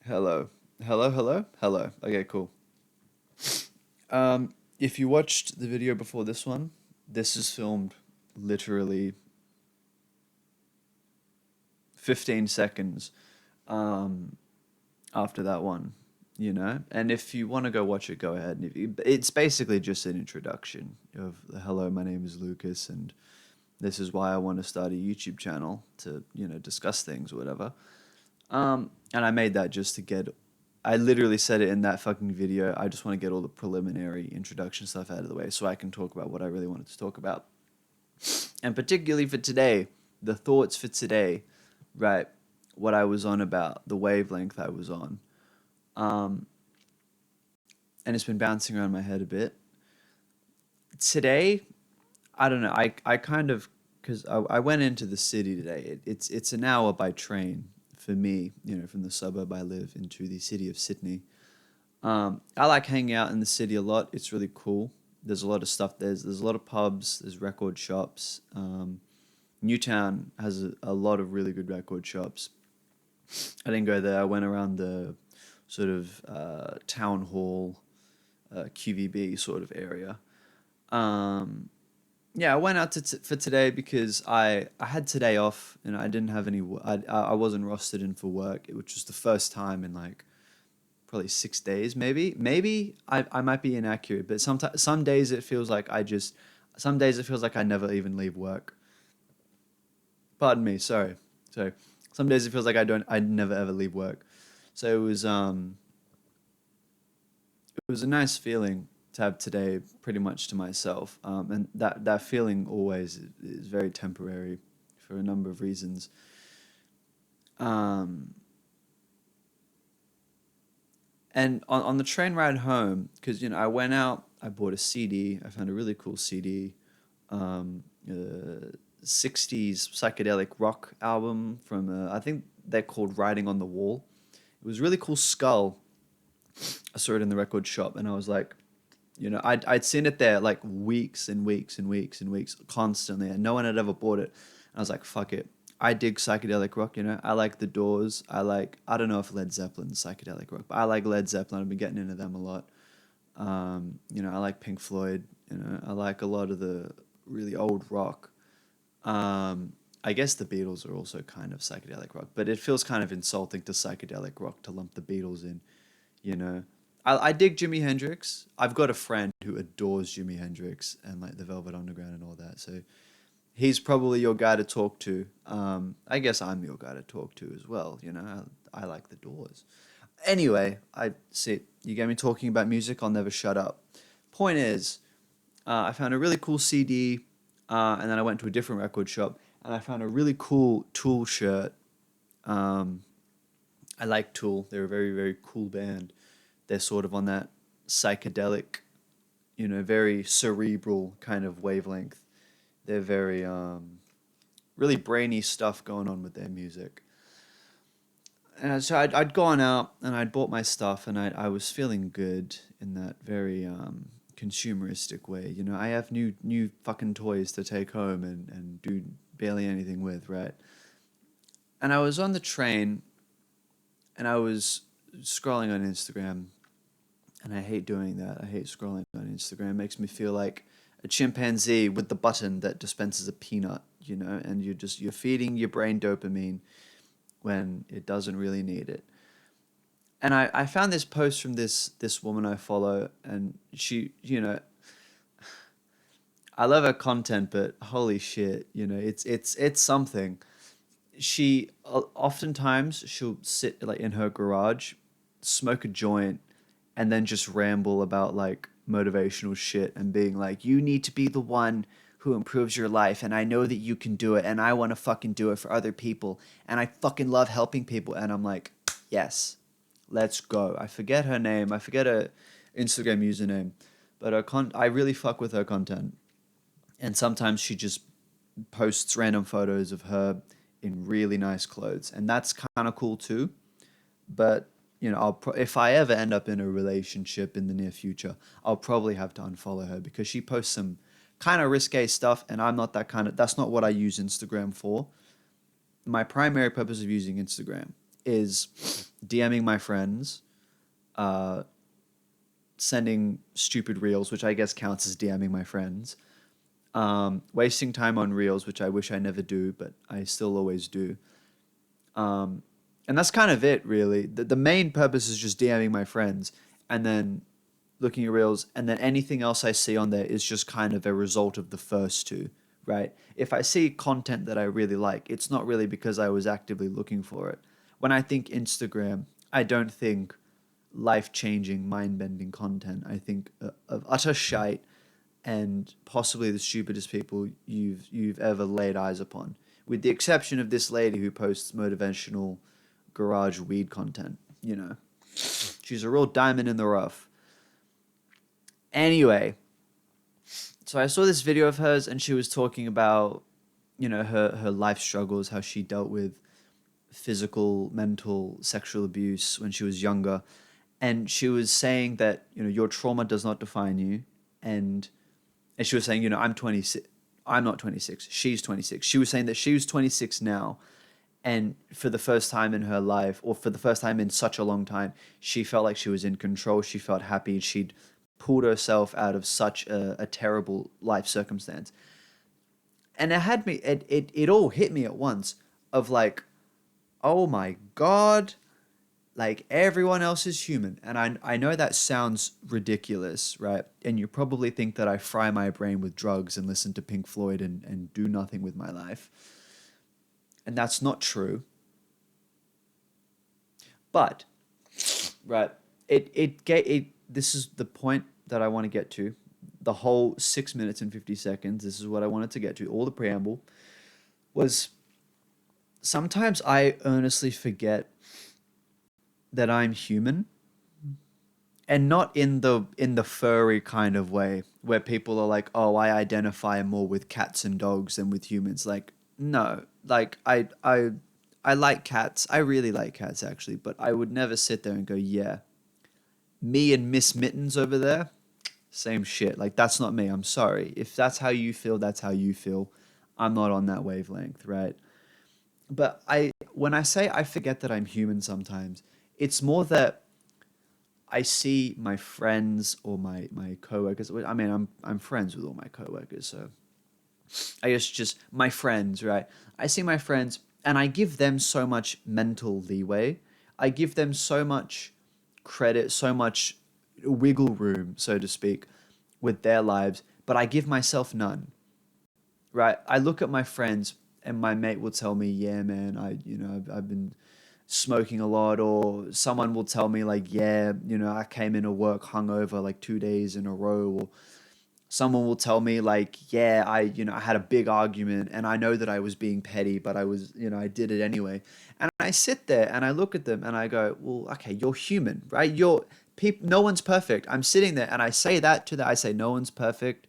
Hello. Hello, hello, hello. Okay, cool. If you watched the video before this one, this is filmed literally 15 seconds um, after that one, you know? And if you want to go watch it, go ahead. And it's basically just an introduction of hello, my name is Lucas, and this is why I want to start a YouTube channel to, discuss things or whatever. And I made that just to get. I literally said it in that fucking video. I just want to get all the preliminary introduction stuff out of the way so I can talk about what I really wanted to talk about. And particularly for today, the thoughts for today, right? What I was on about, the wavelength I was on. Um, and it's been bouncing around my head a bit. Today, I don't know. I kind of, because I went into the city today. It's an hour by train for me, from the suburb I live into the city of Sydney. I like hanging out in the city a lot. It's really cool. There's a lot of stuff. There's a lot of pubs. There's record shops. Newtown has a lot of really good record shops. I didn't go there. I went around the sort of town hall, QVB sort of area. Um, yeah, I went out for today because I had today off and I didn't have any. I wasn't rostered in for work, which was the first time in like probably 6 days, maybe I might be inaccurate, but sometimes some days it feels like some days it feels like I never even leave work. Pardon me, sorry. So some days it feels like I never ever leave work. So it was a nice feeling to have today pretty much to myself, and that feeling always is very temporary for a number of reasons. Um, And on the train ride home, because I went out, I bought a CD. I found a really cool CD, 60s psychedelic rock album from I think they're called Writing on the Wall. It was a really cool skull. I saw it in the record shop, and I was like, I'd seen it there like weeks and weeks and weeks and weeks constantly, and no one had ever bought it. And I was like, fuck it. I dig psychedelic rock, I like The Doors. I don't know if Led Zeppelin's psychedelic rock, but I like Led Zeppelin. I've been getting into them a lot. I like Pink Floyd. I like a lot of the really old rock. I guess the Beatles are also kind of psychedelic rock, but it feels kind of insulting to psychedelic rock to lump the Beatles in, you know. I dig Jimi Hendrix. I've got a friend who adores Jimi Hendrix and like the Velvet Underground and all that. So he's probably your guy to talk to. I guess I'm your guy to talk to as well. I like the Doors. Anyway, I see you get me talking about music. I'll never shut up. Point is, I found a really cool CD, and then I went to a different record shop and I found a really cool Tool shirt. Um, I like Tool. They're a very very cool band. They're sort of on that psychedelic, very cerebral kind of wavelength. They're very really brainy stuff going on with their music. And so I'd gone out and I'd bought my stuff and I was feeling good in that very consumeristic way. I have new fucking toys to take home and do barely anything with, right? And I was on the train and I was scrolling on Instagram, and I hate doing that. I hate scrolling on Instagram. It makes me feel like a chimpanzee with the button that dispenses a peanut, and you're feeding your brain dopamine when it doesn't really need it. And I found this post from this woman I follow, and she, I love her content, but holy shit, it's something. She oftentimes she'll sit like in her garage, smoke a joint, and then just ramble about like motivational shit and being like, you need to be the one who improves your life, and I know that you can do it, and I want to fucking do it for other people, and I fucking love helping people. And I'm like, yes, let's go. I forget her name. I forget her Instagram username, but I really fuck with her content. And sometimes she just posts random photos of her in really nice clothes, and that's kind of cool too. But if I ever end up in a relationship in the near future, I'll probably have to unfollow her because she posts some kind of risque stuff, and I'm not that kind of. That's not what I use Instagram for. My primary purpose of using Instagram is DMing my friends, uh, sending stupid reels, which I guess counts as DMing my friends, wasting time on reels, which I wish I never do, but I still always do. Um, and that's kind of it, really. The main purpose is just DMing my friends and then looking at reels, and then anything else I see on there is just kind of a result of the first two, right? If I see content that I really like, it's not really because I was actively looking for it. When I think Instagram, I don't think life-changing, mind-bending content. I think of utter shite and possibly the stupidest people you've ever laid eyes upon, with the exception of this lady who posts motivational garage weed content. You know, she's a real diamond in the rough. Anyway, so I saw this video of hers, and she was talking about, you know, her life struggles, how she dealt with physical, mental, sexual abuse when she was younger, and she was saying that, you know, your trauma does not define you, and she was saying, you know, I'm 26. I'm not 26. She's 26. She was saying that she was 26 now, and for the first time in her life, or for the first time in such a long time, she felt like she was in control. She felt happy. She'd pulled herself out of such a terrible life circumstance. And it had me, it all hit me at once of like, oh my God, like everyone else is human. And I know that sounds ridiculous, right? And you probably think that I fry my brain with drugs and listen to Pink Floyd and do nothing with my life. And that's not true. But, right, this is the point that I want to get to. The whole 6 minutes and 50 seconds, this is what I wanted to get to. All the preamble was sometimes I earnestly forget that I'm human, and not in the furry kind of way where people are like, oh, I identify more with cats and dogs than with humans. Like, no, like I like cats. I really like cats actually, but I would never sit there and go, yeah, me and Miss Mittens over there, same shit. Like, that's not me. I'm sorry. If that's how you feel, that's how you feel. I'm not on that wavelength, right? But when I say I forget that I'm human sometimes, it's more that I see my friends or my coworkers. I mean, I'm friends with all my coworkers, so I guess just my friends, right? I see my friends and I give them so much mental leeway. I give them so much credit, so much wiggle room, so to speak, with their lives, but I give myself none, right? I look at my friends and my mate will tell me, yeah, man, I've been smoking a lot, or someone will tell me like, yeah, you know, I came into work hungover like 2 days in a row, or someone will tell me like, yeah, I had a big argument and I know that I was being petty, but I did it anyway. And I sit there and I look at them and I go, well, okay, you're human, right? No one's perfect. I'm sitting there and I say that to them. I say, no one's perfect.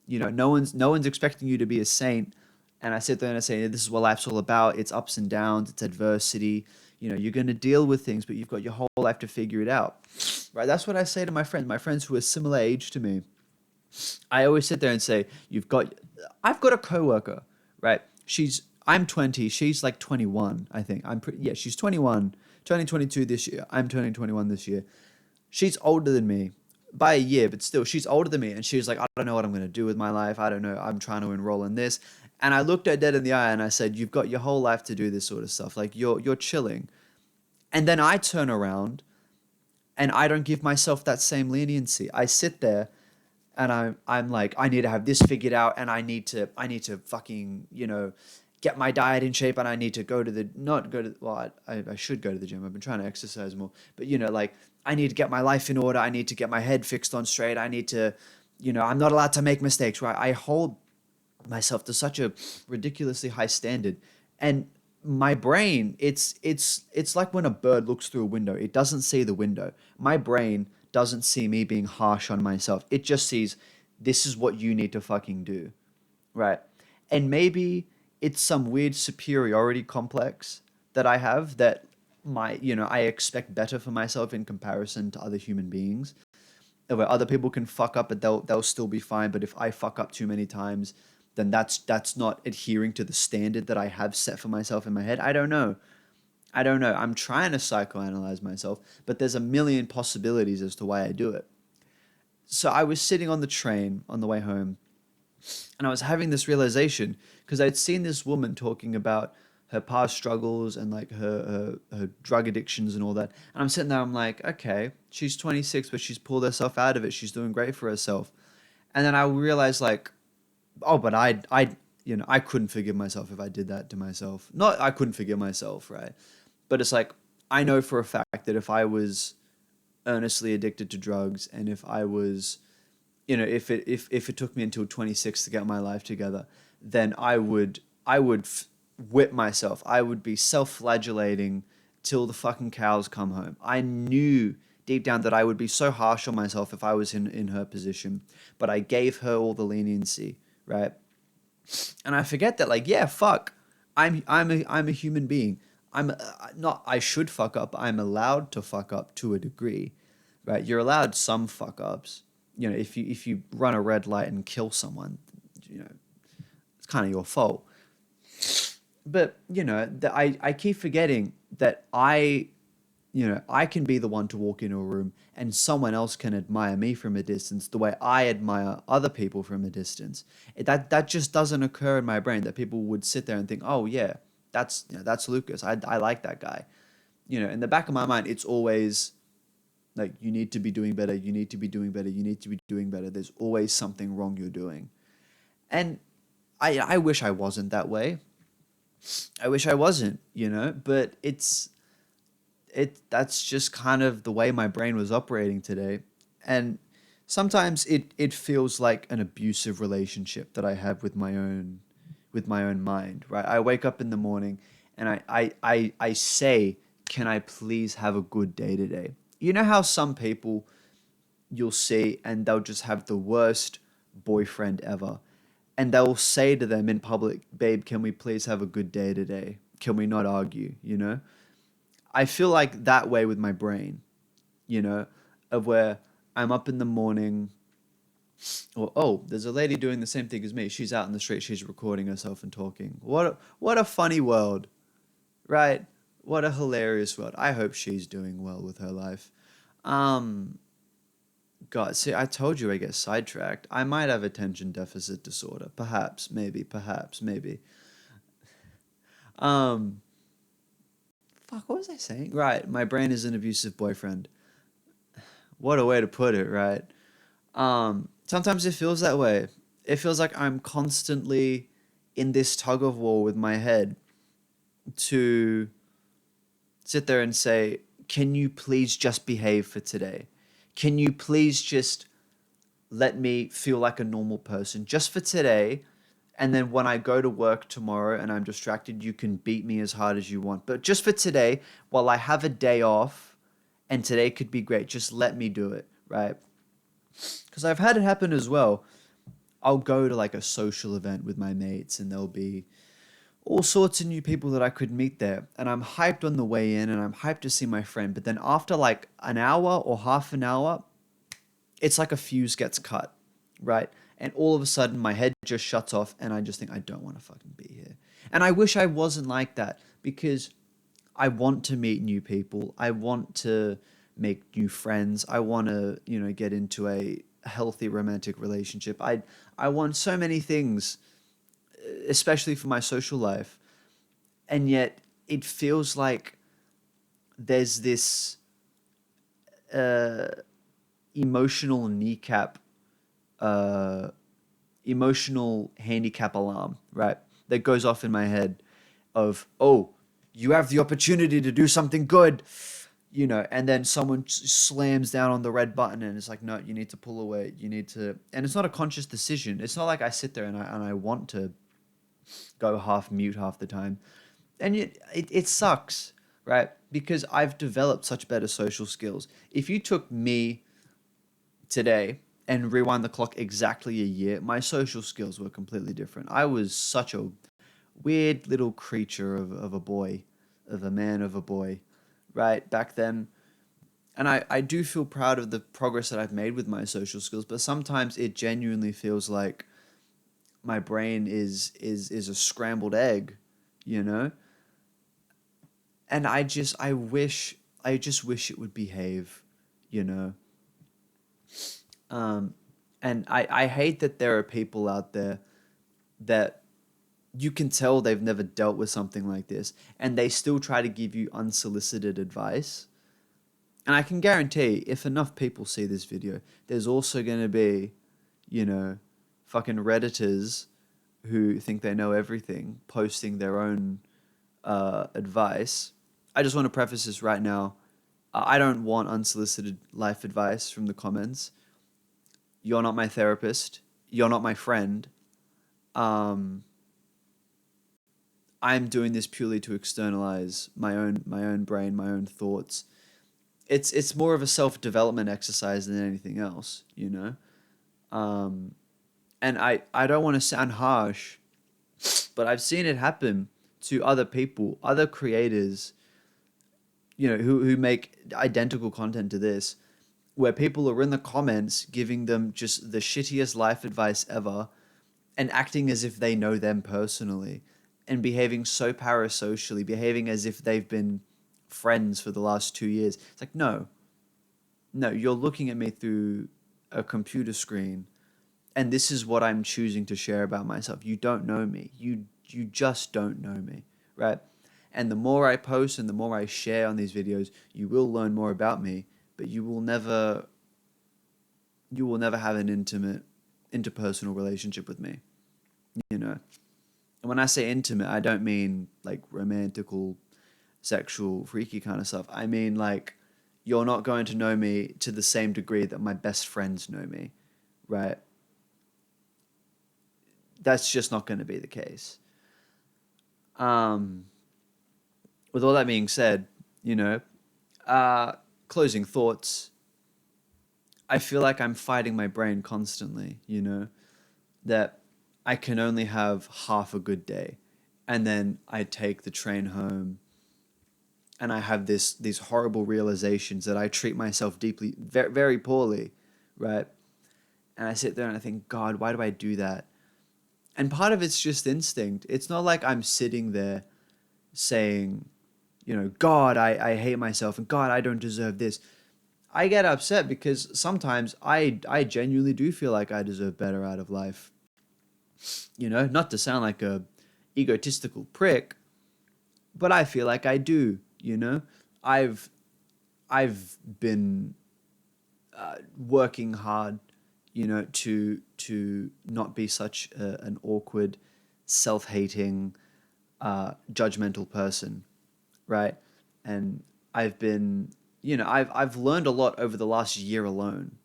You know, no one's expecting you to be a saint. And I sit there and I say, this is what life's all about. It's ups and downs. It's adversity. You know, you're going to deal with things, but you've got your whole life to figure it out. Right? That's what I say to my friends who are similar age to me. I always sit there and say, I've got a coworker, right? I'm 20, she's like 21, I think. She's 21, turning 22 this year. I'm turning 21 this year. She's older than me by a year, but still, she's older than me. And she's like, I don't know what I'm going to do with my life. I don't know. I'm trying to enroll in this. And I looked her dead in the eye and I said, you've got your whole life to do this sort of stuff. Like, you're chilling. And then I turn around and I don't give myself that same leniency. I sit there and I'm like, I need to have this figured out, and I need to fucking, get my diet in shape, and I need to I should go to the gym. I've been trying to exercise more, but like, I need to get my life in order. I need to get my head fixed on straight. I need to, I'm not allowed to make mistakes, right? I hold myself to such a ridiculously high standard, and my brain, it's like when a bird looks through a window, it doesn't see the window. My brain doesn't see me being harsh on myself. It just sees, this is what you need to fucking do, right? And maybe it's some weird superiority complex that I have, that I expect better for myself in comparison to other human beings, where other people can fuck up but they'll still be fine. But if I fuck up too many times, then that's not adhering to the standard that I have set for myself in my head. I don't know. I don't know. I'm trying to psychoanalyze myself, but there's a million possibilities as to why I do it. So I was sitting on the train on the way home, and I was having this realization because I'd seen this woman talking about her past struggles and like her drug addictions and all that. And I'm sitting there, I'm like, okay, she's 26, but she's pulled herself out of it. She's doing great for herself. And then I realized like, oh, but I couldn't forgive myself if I did that to myself. Not I couldn't forgive myself, right? But it's like I know for a fact that if I was earnestly addicted to drugs, and if I was, if it took me until 26 to get my life together, then I would whip myself. I would be self-flagellating till the fucking cows come home. I knew deep down that I would be so harsh on myself if I was in her position, but I gave her all the leniency, right? And I forget that, like, yeah, fuck, I'm a human being. I'm not. I should fuck up. I'm allowed to fuck up to a degree, right? You're allowed some fuck ups. If you run a red light and kill someone, you know, it's kind of your fault. But I keep forgetting that I can be the one to walk into a room and someone else can admire me from a distance the way I admire other people from a distance. That just doesn't occur in my brain that people would sit there and think, oh yeah, that's Lucas. I like that guy. In the back of my mind, it's always like you need to be doing better. You need to be doing better. You need to be doing better. There's always something wrong you're doing, and I wish I wasn't that way. I wish I wasn't, but that's just kind of the way my brain was operating today. And sometimes it feels like an abusive relationship that I have with my own mind, right? I wake up in the morning and I say, can I please have a good day today? You know how some people you'll see and they'll just have the worst boyfriend ever. And they'll say to them in public, babe, can we please have a good day today? Can we not argue? I feel like that way with my brain, you know, of where I'm up in the morning, or oh, there's a lady doing the same thing as me. She's out in the street, she's recording herself and talking. What a funny world, right? What a hilarious world. I hope she's doing well with her life. Um, God, see, I told you I get sidetracked. I might have attention deficit disorder. Perhaps, maybe, perhaps, maybe. Um, Fuck, what was I saying? Right, my brain is an abusive boyfriend. What a way to put it, right? Sometimes it feels that way. It feels like I'm constantly in this tug of war with my head to sit there and say, can you please just behave for today? Can you please just let me feel like a normal person just for today? And then when I go to work tomorrow and I'm distracted, you can beat me as hard as you want. But just for today, while I have a day off, and today could be great, just let me do it, right? Because I've had it happen as well. I'll go to like a social event with my mates and there'll be all sorts of new people that I could meet there. And I'm hyped on the way in and I'm hyped to see my friend. But then after like an hour or half an hour, it's like a fuse gets cut, right? And all of a sudden my head just shuts off and I just think I don't want to fucking be here. And I wish I wasn't like that because I want to meet new people. I want to make new friends. I want to, get into a healthy romantic relationship. I want so many things, especially for my social life. And yet it feels like there's this uh, emotional kneecap uh, emotional handicap alarm, right? That goes off in my head of, oh, you have the opportunity to do something good, and then someone slams down on the red button and it's like, no, you need to pull away. You need to, and it's not a conscious decision. It's not like I sit there and I want to go half mute half the time. And it sucks, right? Because I've developed such better social skills. If you took me today and rewind the clock exactly a year, my social skills were completely different. I was such a weird little creature of a boy, of a man, of a boy, right? Back then. And I do feel proud of the progress that I've made with my social skills, but sometimes it genuinely feels like my brain is a scrambled egg, you know? And I just wish it would behave, you know. Um, and I hate that there are people out there that you can tell they've never dealt with something like this, and they still try to give you unsolicited advice. And I can guarantee, if enough people see this video, there's also going to be, you know, fucking Redditors who think they know everything posting their own advice. I just want to preface this right now. I don't want unsolicited life advice from the comments. You're not my therapist. You're not my friend. Um, I'm doing this purely to externalize my own brain, my own thoughts. It's more of a self development exercise than anything else, you know. Um, and I don't want to sound harsh, but I've seen it happen to other people, other creators, you know, who make identical content to this, where people are in the comments giving them just the shittiest life advice ever and acting as if they know them personally and behaving so parasocially, behaving as if they've been friends for the last 2 years. It's like, no, no, you're looking at me through a computer screen and this is what I'm choosing to share about myself. You don't know me. You just don't know me, right? And the more I post and the more I share on these videos, you will learn more about me, but you will never have an intimate interpersonal relationship with me, you know. And when I say intimate, I don't mean like romantical, sexual, freaky kind of stuff. I mean like you're not going to know me to the same degree that my best friends know me, right? That's just not going to be the case. Um, with all that being said, you know, uh, closing thoughts. I feel like I'm fighting my brain constantly, you know, that I can only have half a good day. And then I take the train home and I have these horrible realizations that I treat myself deeply, very, very poorly, right? And I sit there and I think, God, why do I do that? And part of it's just instinct. It's not like I'm sitting there saying, you know, God, I hate myself and God, I don't deserve this. I get upset because sometimes I genuinely do feel like I deserve better out of life. You know, not to sound like a egotistical prick, but I feel like I do, you know? I've I've been working hard, you know, to not be such an awkward, self-hating, judgmental person, right? And I've been, you know, I've learned a lot over the last year alone,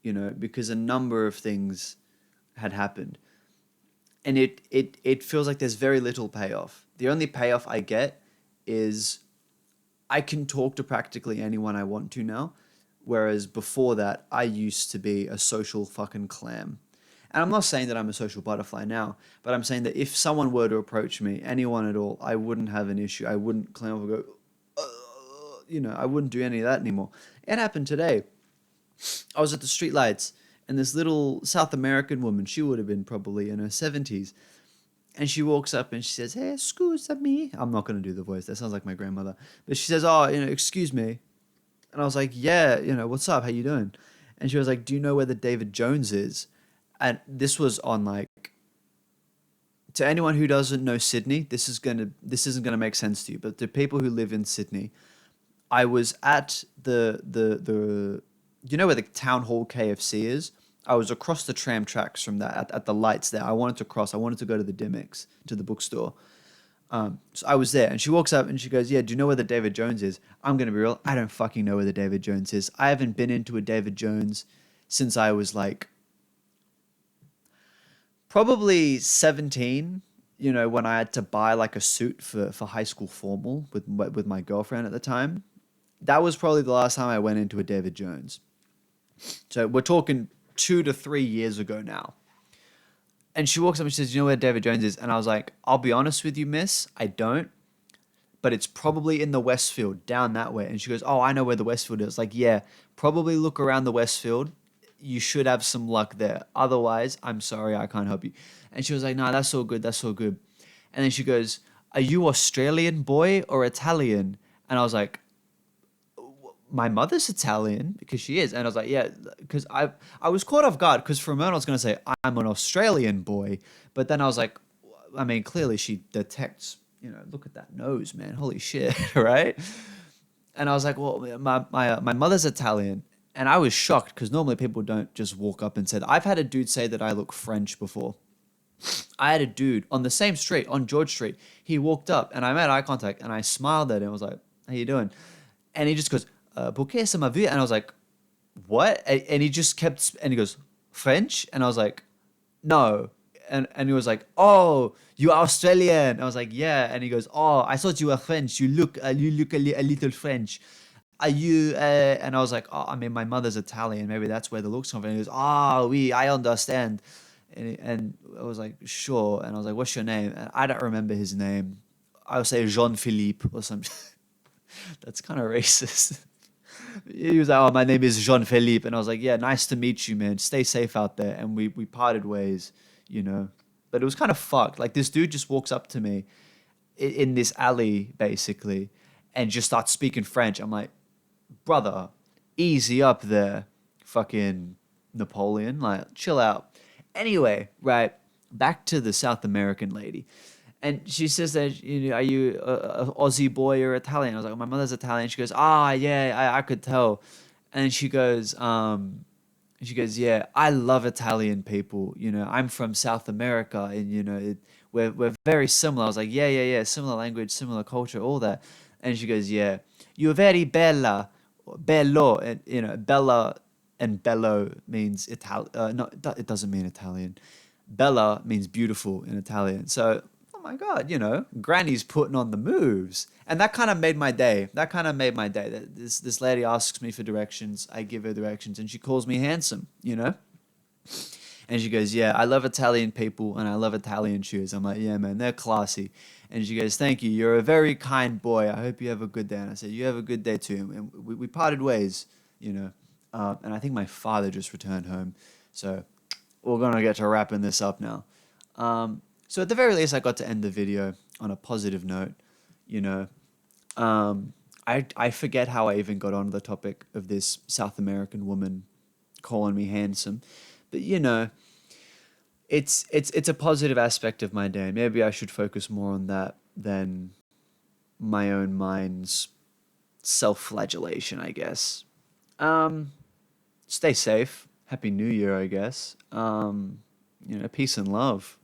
you know, because a number of things had happened, and it feels like there's very little payoff. The only payoff I get is I can talk to practically anyone I want to now. Whereas before that, I used to be a social fucking clam. And I'm not saying that I'm a social butterfly now, but I'm saying that if someone were to approach me, anyone at all, I wouldn't have an issue. I wouldn't clam up and go, you know, I wouldn't do any of that anymore. It happened today. I was at the streetlights, and this little South American woman, she would have been probably in her 70s, and she walks up and she says, "Hey, excuse me." I'm not going to do the voice. That sounds like my grandmother. But she says, "Oh, you know, excuse me." And I was like, "Yeah, you know, what's up? How you doing?" And she was like, "Do you know where the David Jones is?" And this was on like, to anyone who doesn't know Sydney, this isn't gonna make sense to you. But to people who live in Sydney, I was at the you know where the Town Hall KFC is? I was across the tram tracks from that at the lights there. I wanted to cross. I wanted to go to the Dimmicks, to the bookstore. So I was there, and she walks up and she goes, "Yeah, do you know where the David Jones is?" I'm gonna be real. I don't fucking know where the David Jones is. I haven't been into a David Jones since I was like probably 17. You know, when I had to buy like a suit for high school formal with my girlfriend at the time. That was probably the last time I went into a David Jones. So we're talking 2 to 3 years ago now. And she walks up and she says, "You know where David Jones is?" And I was like, "I'll be honest with you, miss, I don't. But it's probably in the Westfield, down that way." And she goes, "Oh, I know where the Westfield is." Like, yeah, probably look around the Westfield. You should have some luck there. Otherwise, I'm sorry, I can't help you. And she was like, "No, that's all good. That's all good." And then she goes, are you Australian boy or Italian? And I was like, my mother's Italian because she is. And I was like, yeah, because I was caught off guard because for a moment I was going to say, I'm an Australian boy. But then I was like, I mean, clearly she detects, look at that nose, man. Holy shit, right? And I was like, well, my mother's Italian. And I was shocked because normally people don't just walk up and say that. I've had a dude say that I look French before. I had a dude on the same street, on George Street. He walked up and I made eye contact and I smiled at him. I was like, how you doing? And he just goes, "Pour que ça m'a vu?" And I was like, what? And he just kept, and he goes, French? And I was like, no. And he was like, oh, you are Australian. I was like, yeah. And he goes, oh, I thought you were French. You look a little French. Are you? And I was like, oh, I mean, my mother's Italian. Maybe that's where the looks come from. And he goes, oh, oui, I understand. And I was like, sure. And I was like, what's your name? And I don't remember his name. I would say Jean Philippe or something. That's kind of racist. He was like, oh, my name is Jean Philippe. And I was like, yeah, nice to meet you, man. Stay safe out there. And we parted ways, you know. But it was kind of fucked. Like, this dude just walks up to me in this alley, basically, and just starts speaking French. I'm like, brother, easy up there, fucking Napoleon. Like, chill out. Anyway, right, back to the South American lady. And she says that, are you a Aussie boy or Italian? I was like, my mother's Italian. She goes, yeah, I could tell. And she goes, yeah, I love Italian people. I'm from South America, and we're very similar. I was like, yeah, similar language, similar culture, all that. And she goes, yeah, you're very bella, bello, and bella and bello means Italian. No, it doesn't mean Italian. Bella means beautiful in Italian. So, oh my God, Granny's putting on the moves. And that kind of made my day. That this lady asks me for directions. I give her directions and she calls me handsome. And she goes, yeah, I love Italian people and I love Italian shoes. I'm like, yeah, man, they're classy. And she goes, thank you. You're a very kind boy. I hope you have a good day. And I said, you have a good day too. And we parted ways. And I think my father just returned home. So we're going to get to wrapping this up now. So at the very least, I got to end the video on a positive note. You know, I forget how I even got onto the topic of this South American woman calling me handsome, but it's a positive aspect of my day. Maybe I should focus more on that than my own mind's self-flagellation, I guess. Stay safe. Happy New Year, I guess. Peace and love.